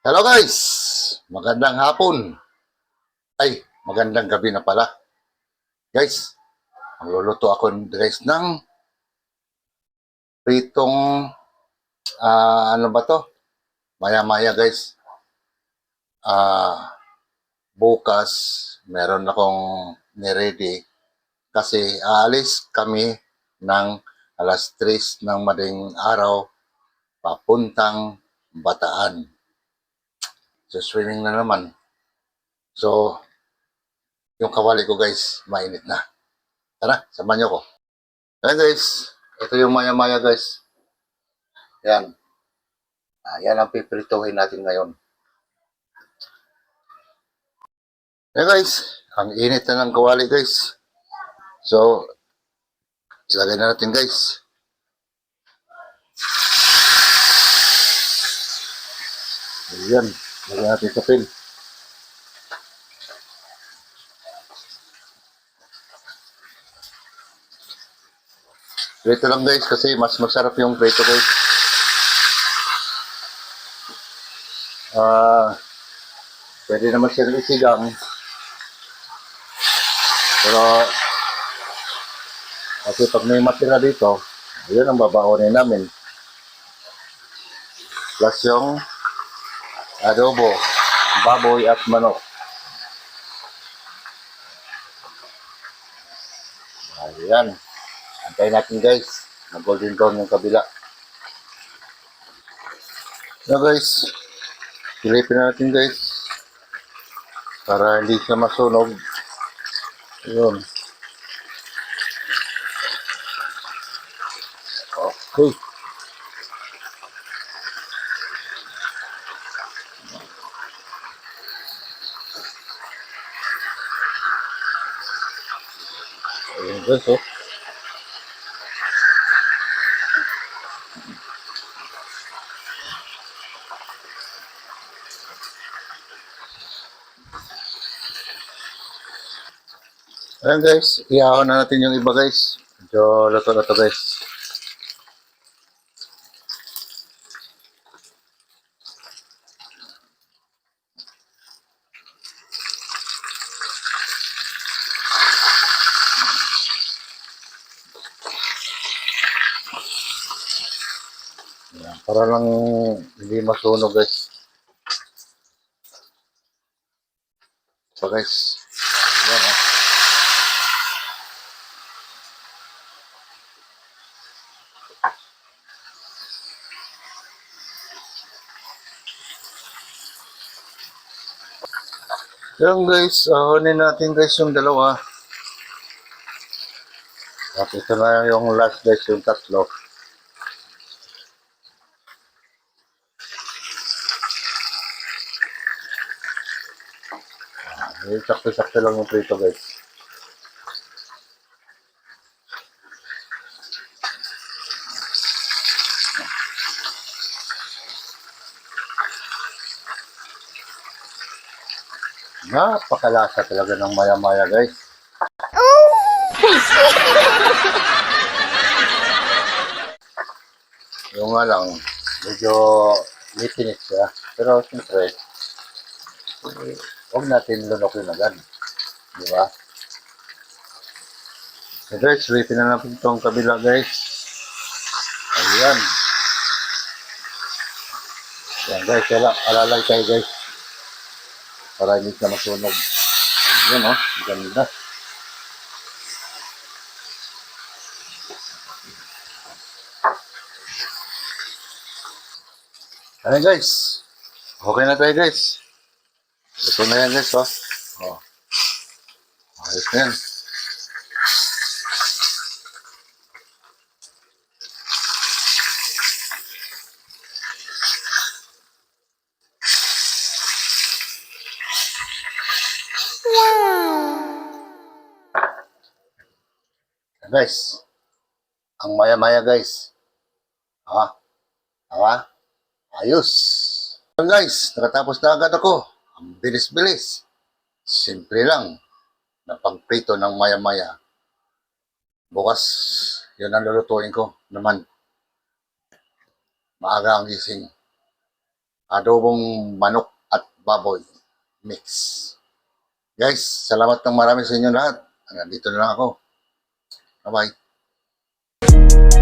Hello guys! Magandang hapon. Ay, magandang gabi na pala. Guys, magluluto ako guys ng pritong, ano ba to? Maya-maya guys. Ah, bukas meron akong niready kasi aalis kami ng alas 3 ng madaling araw papuntang Bataan. So swimming na naman. So, yung kawali ko guys, mainit na. Tara, samahan niyo ko. Ayan guys, ito yung maya-maya guys. Yan. Yan ang pipirituhin natin ngayon. Yan guys, ang init na ng kawali guys. So, ilagay na natin guys. Ayan, ilagay natin sa pin. Prito lang guys kasi mas masarap yung prito guys. Pwede naman siyang isigang. Pero, kasi pag may matira dito, yun ang babaonin namin. Plus yung adobo, baboy at manok. Ayan. Antayin natin guys. Mag-golden brown yung kabila. So guys, silipin na natin guys. Para hindi siya masunog. Ayun. Okay. Ayun guys, oh. Ayan guys, ihaon na natin yung iba guys. Medyo luto na to guys. Ayan, para lang hindi masunog guys. So guys, ayan oh. Ayan guys, ahonin natin guys yung dalawa. At ito na yung last guys, yung tatlo. Sakto-sakto lang yung prito guys. Napakalasa talaga ng maya-maya guys. Yung nga lang, medyo litinit siya. Pero siyempre, huwag natin lunokin agad. Di ba? So guys, ripin na natin itong kabila guys. Ayan. Ayan guys, alalay tayo guys. Para hindi na masunog. Ayan oh, ganda. Ayan guys. Okay na tayo guys. Ito na yan guys oh. Oh. Ayos na yan. Guys, ang maya-maya guys. Ayos. Ayan guys, nakatapos na agad ako. Ang bilis-bilis. Simple lang na pangprito ng maya-maya. Bukas, yun ang lulutuin ko naman. Maaga ang gising. adobong manok at baboy mix. Guys, salamat ng marami sa inyo lahat. Nandito na lang ako. Bye-bye.